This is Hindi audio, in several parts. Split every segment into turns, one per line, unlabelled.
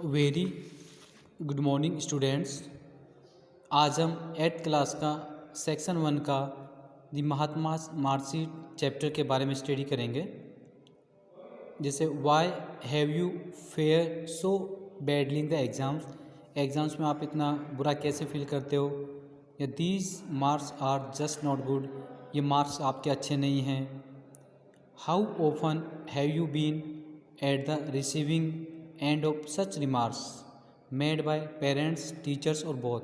Very good morning students. आज हम 8th क्लास का सेक्शन 1 का दी महात्मा मार्कशीट चैप्टर के बारे में स्टडी करेंगे। जैसे why have you fare so badly in the exams में आप इतना बुरा कैसे फील करते हो, या these marks are just not good, ये मार्क्स आपके अच्छे नहीं हैं। How often have you been at the receiving end of such remarks made by parents, teachers और बोथ।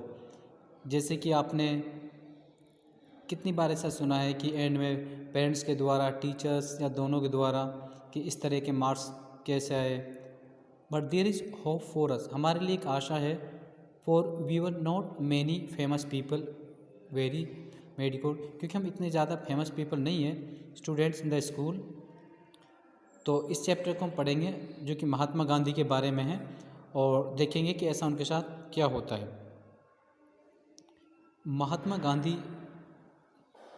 जैसे कि आपने कितनी बार ऐसा सुना है कि एंड में पेरेंट्स के द्वारा, टीचर्स या दोनों के द्वारा कि इस तरह के मार्क्स कैसे आए। But there is hope for us, हमारे लिए एक आशा है। For we were not many famous people very medicode, क्योंकि हम इतने ज़्यादा फेमस पीपल नहीं हैं स्टूडेंट्स इन द स्कूल। तो इस चैप्टर को हम पढ़ेंगे जो कि महात्मा गांधी के बारे में है, और देखेंगे कि ऐसा उनके साथ क्या होता है। महात्मा गांधी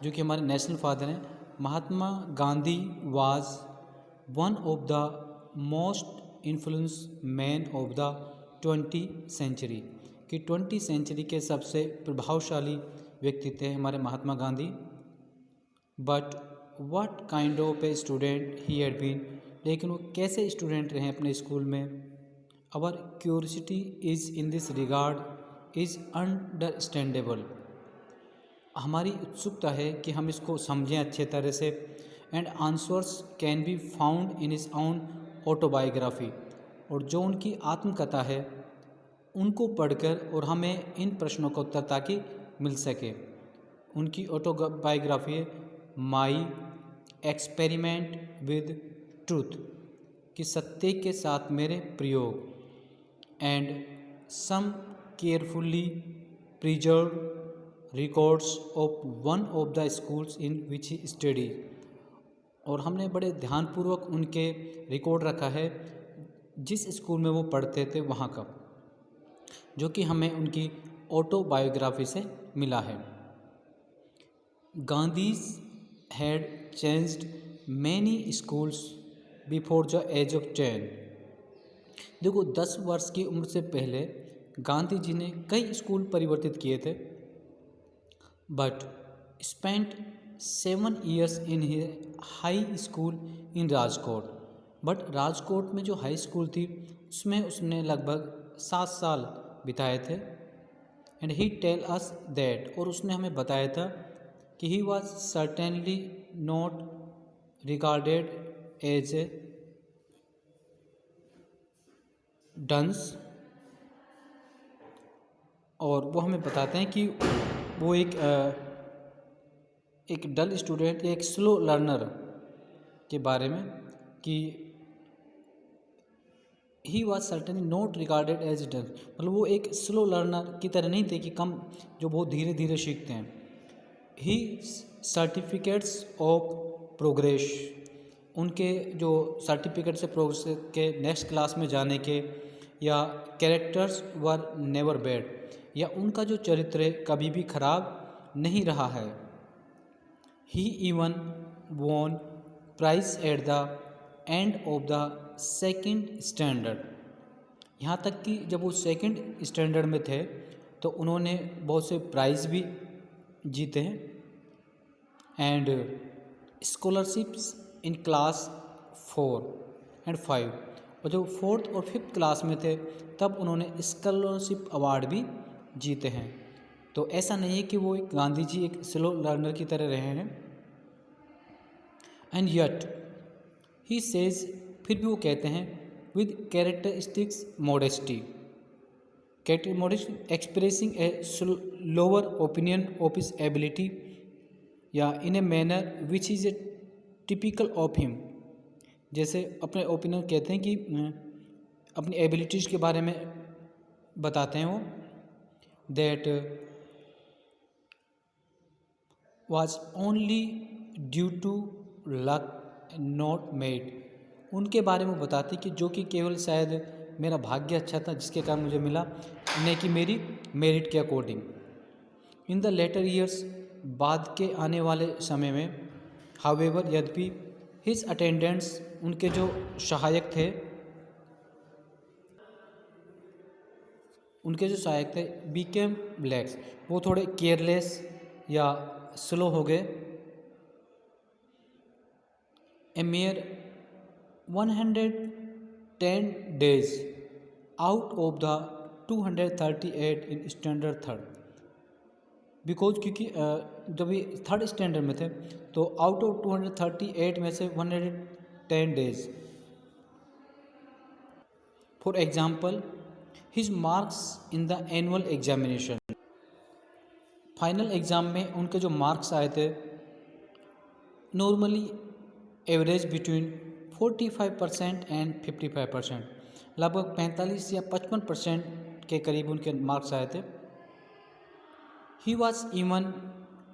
जो कि हमारे नेशनल फादर हैं, Mahatma Gandhi was one of the most influence man of the 20th century, कि 20th सेंचुरी के सबसे प्रभावशाली व्यक्ति थे हमारे Mahatma Gandhi. But what kind of a student he had been, लेकिन वो कैसे स्टूडेंट रहे अपने स्कूल में। Our curiosity is in this regard is understandable, हमारी उत्सुकता है कि हम इसको समझें अच्छे तरह से। And answers can be found in his own autobiography, और जो उनकी आत्मकथा है उनको पढ़कर और हमें इन प्रश्नों का उत्तर ताकि मिल सके। उनकी ऑटोबायोग्राफी है माई एक्सपेरिमेंट विद ट्रूथ, कि सत्य के साथ मेरे प्रयोग। And some carefully preserve records of one of the schools in which he study, और हमने बड़े ध्यानपूर्वक उनके रिकॉर्ड रखा है जिस स्कूल में वो पढ़ते थे वहाँ का, जो कि हमें उनकी ऑटोबायोग्राफी से मिला है। Gandhiji had changed many schools before the age of 10। देखो, 10 वर्ष की उम्र से पहले गांधी जी ने कई स्कूल परिवर्तित किए थे। But spent 7 years in high school in Rajkot, but Rajkot में जो हाई स्कूल थी उसमें उसने लगभग 7 साल बिताए थे। And he tell us that, और उसने हमें बताया था कि he was certainly not regarded as a dunce, और वो हमें बताते हैं कि वो एक डल स्टूडेंट या एक स्लो लर्नर के बारे में, कि he was certainly not regarded as dunce, मतलब वो एक स्लो लर्नर की तरह नहीं थे कि कम जो बहुत धीरे धीरे सीखते हैं। ही सर्टिफिकेट्स ऑफ प्रोग्रेस, उनके जो सर्टिफिकेट से प्रोग्रेस के नेक्स्ट क्लास में जाने के, या कैरेक्टर्स वर नेवर बैड, या उनका जो चरित्र है कभी भी खराब नहीं रहा है। He even won prize at the end of the second standard, यहाँ तक कि जब वो सेकेंड स्टैंडर्ड में थे तो उन्होंने बहुत से प्राइज़ भी जीते हैं। And scholarships in class 4 and 5, और जब 4th और 5th क्लास में थे तब उन्होंने स्कॉलरशिप अवार्ड भी जीते हैं। तो ऐसा नहीं है कि वो एक गांधी जी एक स्लो लर्नर की तरह रहे हैं। एंड यट ही सेज, फिर भी वो कहते हैं with characteristics modesty, expressing a lower opinion of his ability, या in a manner which is a typical of him. जैसे अपने ओपिनियन कहते हैं कि अपनी एबिलिटीज़ के बारे में बताते हैं वो, that was only due to luck not made, उनके बारे में बताते कि जो कि केवल शायद मेरा भाग्य अच्छा था जिसके कारण मुझे मिला, नहीं कि मेरी मेरिट के according. In the later years, बाद के आने वाले समय में, हावेवर यद्यपि, हिज अटेंडेंट्स, उनके जो सहायक थे, उनके जो सहायक थे बीकेम ब्लैक्स, वो थोड़े केयरलेस या स्लो हो गए। A mere 110 days out of the 238 in standard third, because क्योंकि जब ये थर्ड स्टैंडर्ड में थे तो आउट ऑफ 238 में से 110 days। For example his marks in the annual examination, final exam में उनके जो मार्क्स आए थे नॉर्मली एवरेज बिटवीन 45% एंड 55%, लगभग 45 या 55% के करीब उनके मार्क्स आए थे। He was even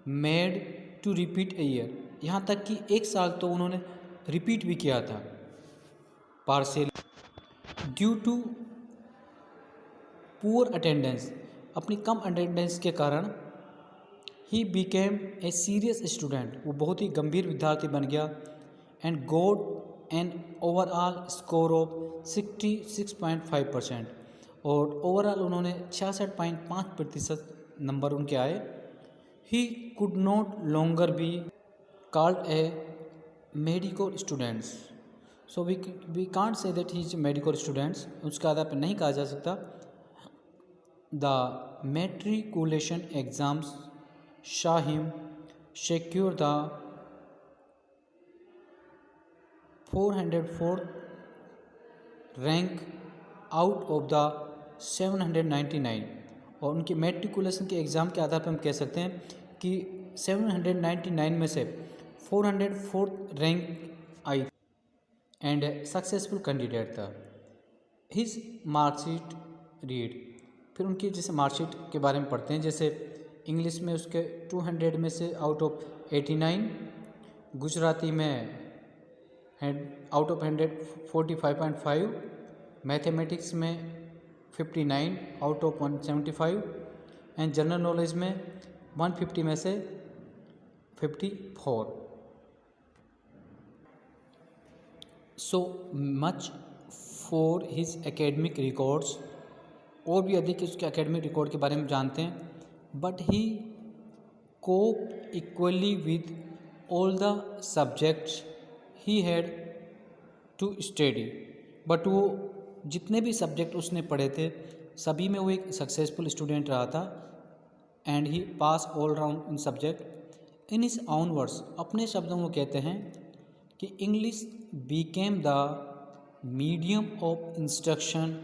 made to repeat a year, यहाँ तक कि एक साल तो उन्होंने रिपीट भी किया था partial due to poor attendance, अपनी कम अटेंडेंस के कारण। He became a serious student, वो बहुत ही गंभीर विद्यार्थी बन गया। And got an overall score of 66.5%, और ओवरऑल उन्होंने 66.5% नंबर उनके आए। He could not longer be called a medical students, so we can't say that he is medical students, उसका आधार पर नहीं कहा जा सकता। The matriculation exams saw him secure the 404th rank out of the 799, और उनके मेट्रिकुलेशन के एग्ज़ाम के आधार पर हम कह सकते हैं कि 799 में से 404th rank I and successful candidate था। हिज मार्कशीट रीड, फिर उनकी जैसे मार्कशीट के बारे में पढ़ते हैं। जैसे इंग्लिश में उसके 200 में से आउट ऑफ 89, गुजराती में आउट ऑफ 100 45.5, मैथमेटिक्स में 59 out of 175, and general knowledge में 150 में से 54। So much for his academic records, और भी अधिक उसके एकेडमिक रिकॉर्ड के बारे में जानते हैं। But he cope equally with all the subjects he had to study, but वो जितने भी सब्जेक्ट उसने पढ़े थे सभी में वो एक सक्सेसफुल स्टूडेंट रहा था। And he pass all round in subject. In his own words, अपने शब्दों में कहते हैं कि English Beckham the medium of instruction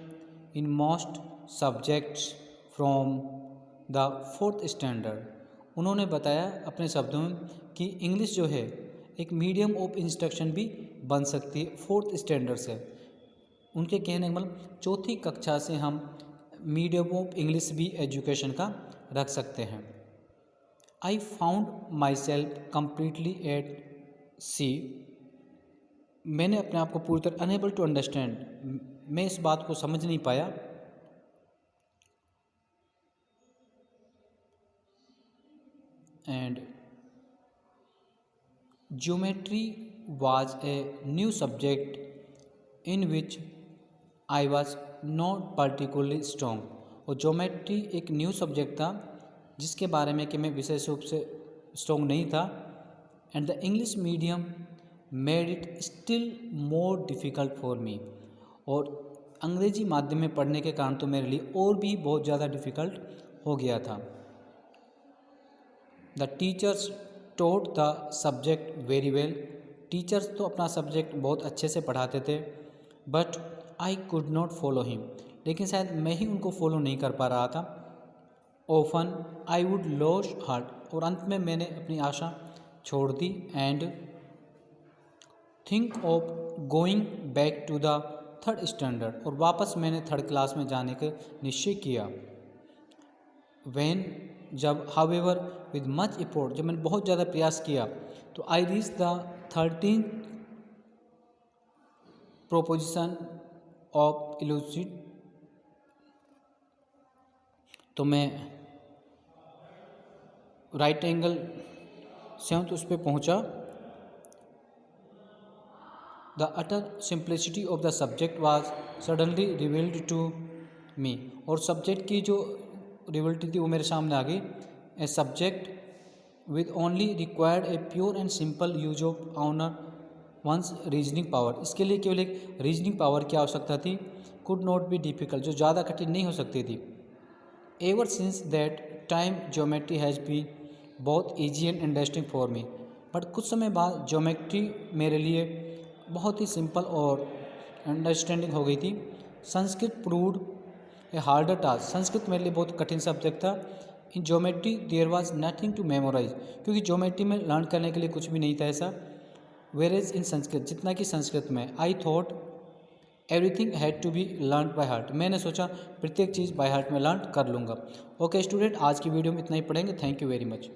in most subjects from the 4th standard. उन्होंने बताया अपने शब्दों में कि इंग्लिश जो है एक मीडियम ऑफ इंस्ट्रक्शन भी बन सकती है 4th स्टैंडर्ड से। उनके कहने का मतलब 4थी कक्षा से हम मीडियम ऑफ इंग्लिश भी एजुकेशन का रख सकते हैं। I found myself completely at sea, मैंने अपने आप को पूरी तरह अनेबल टू अंडरस्टैंड, मैं इस बात को समझ नहीं पाया। And geometry was a new subject in which I was not particularly strong, और ज्योमेट्री एक न्यू सब्जेक्ट था जिसके बारे में कि मैं विशेष रूप से स्ट्रॉन्ग नहीं था। And the English medium made it still more difficult for me, और अंग्रेजी माध्यम में पढ़ने के कारण तो मेरे लिए और भी बहुत ज़्यादा डिफ़िकल्ट हो गया था। The teachers taught the subject very well, teachers तो अपना सब्जेक्ट बहुत अच्छे से पढ़ाते थे। But I could not follow him, लेकिन शायद मैं ही उनको फॉलो नहीं कर पा रहा था। Often I would lose heart, और अंत में मैंने अपनी आशा छोड़ दी। And think of going back to the 3rd standard, और वापस मैंने 3rd क्लास में जाने का निश्चय किया। व्हेन, जब, हाउएवर विद मच एफर्ट, जब मैंने बहुत ज़्यादा प्रयास किया, तो I reach the 13th proposition of इलूसिड, तो मैं राइट एंगल 7th उस पर पहुँचा। The utter simplicity of the subject was suddenly revealed to me, और सब्जेक्ट की जो रिलेबिलिटी थी वो मेरे सामने आ गई। A subject with only required a pure and simple use of honour one's reasoning power. इसके लिए केवल एक रीजनिंग पावर की आवश्यकता थी। कुड नॉट बी डिफिकल्ट, जो ज़्यादा कठिन नहीं हो सकती थी। Ever since that time geometry has been बहुत easy and interesting for me. But कुछ समय बाद ज्योमेट्री मेरे लिए बहुत ही सिंपल और अंडरस्टैंडिंग हो गई थी। Sanskrit proved a harder task, Sanskrit मेरे लिए बहुत कठिन सब्जेक्ट था। In geometry there was nothing to memorise, क्योंकि ज्योमेट्री में लर्न करने के लिए कुछ भी नहीं था ऐसा। वेर इज इन संस्कृत, जितना कि संस्कृत में I thought everything had to be learn by heart, मैंने सोचा प्रत्येक चीज़ बाय हार्ट में लर्न कर लूँगा। ओके स्टूडेंट, आज की वीडियो में इतना ही पढ़ेंगे। Thank you very much.